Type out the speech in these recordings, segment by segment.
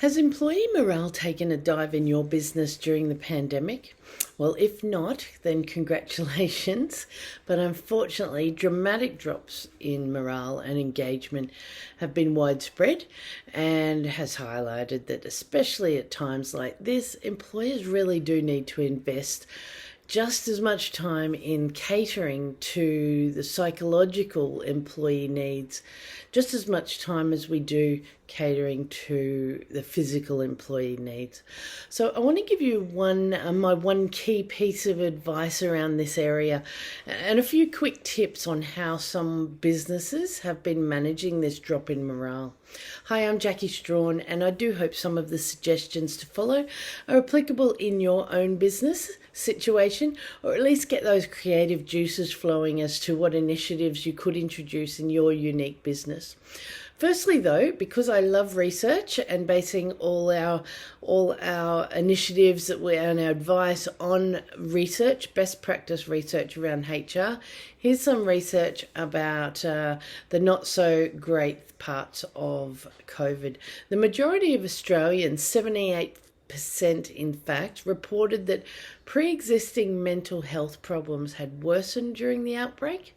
Has employee morale taken a dive in your business during the pandemic? Well, if not, then congratulations. But unfortunately, dramatic drops in morale and engagement have been widespread and has highlighted that, especially at times like this, employers really do need to invest just as much time in catering to the psychological employee needs, just as much time as we do catering to the physical employee needs. So I want to give you my one key piece of advice around this area and a few quick tips on how some businesses have been managing this drop in morale. Hi, I'm Jackie Strawn, and I do hope some of the suggestions to follow are applicable in your own business situation, or at least get those creative juices flowing as to what initiatives you could introduce in your unique business. Firstly, though, because I love research and basing all our initiatives and our advice on research, best practice research around HR, here's some research about the not so great parts of COVID. The majority of Australians, 78% in fact, reported that pre-existing mental health problems had worsened during the outbreak.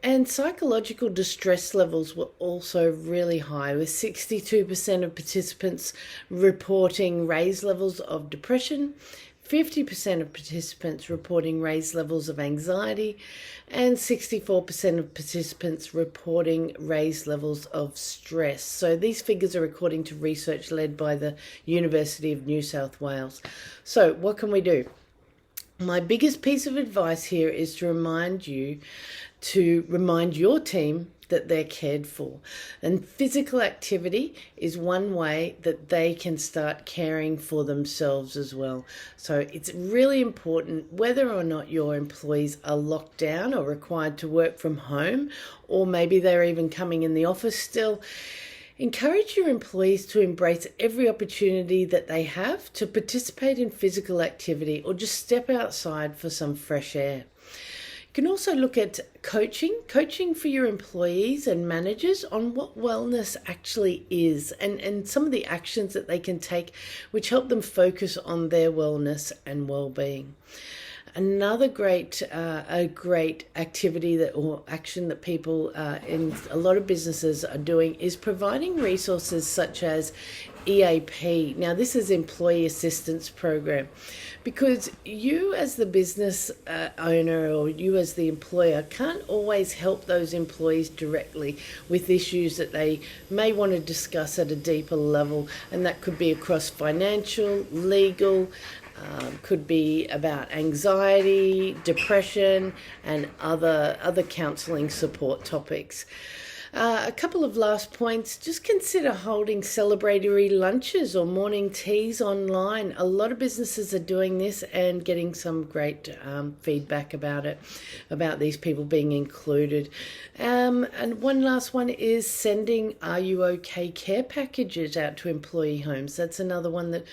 And psychological distress levels were also really high, with 62% of participants reporting raised levels of depression, 50% of participants reporting raised levels of anxiety, and 64% of participants reporting raised levels of stress. So these figures are according to research led by the University of New South Wales. So what can we do? My biggest piece of advice here is to remind your team that they're cared for. And physical activity is one way that they can start caring for themselves as well. So it's really important, whether or not your employees are locked down or required to work from home, or maybe they're even coming in the office still, encourage your employees to embrace every opportunity that they have to participate in physical activity or just step outside for some fresh air. You can also look at coaching for your employees and managers on what wellness actually is and some of the actions that they can take which help them focus on their wellness and well-being. Another great activity or action that people in a lot of businesses are doing is providing resources such as EAP. Now, this is Employee Assistance Program, because you as the business owner or you as the employer can't always help those employees directly with issues that they may want to discuss at a deeper level, and that could be across financial, legal, could be about anxiety, depression, and other counselling support topics. A couple of last points. Just consider holding celebratory lunches or morning teas online. A lot of businesses are doing this and getting some great feedback about these people being included. And one last one is sending Are You OK care packages out to employee homes. That's another one that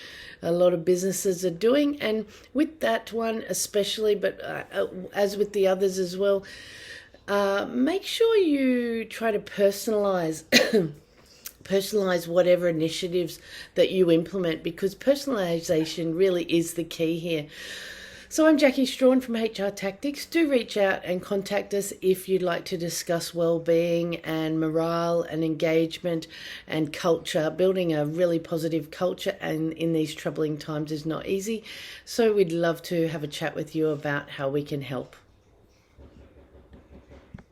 a lot of businesses are doing. And with that one especially, but as with the others as well, make sure you try to personalize whatever initiatives that you implement, because personalization really is the key here. So I'm Jackie Strawn from HR Tactics. Do reach out and contact us if you'd like to discuss well-being and morale and engagement and culture. Building a really positive culture and in these troubling times is not easy. So we'd love to have a chat with you about how we can help.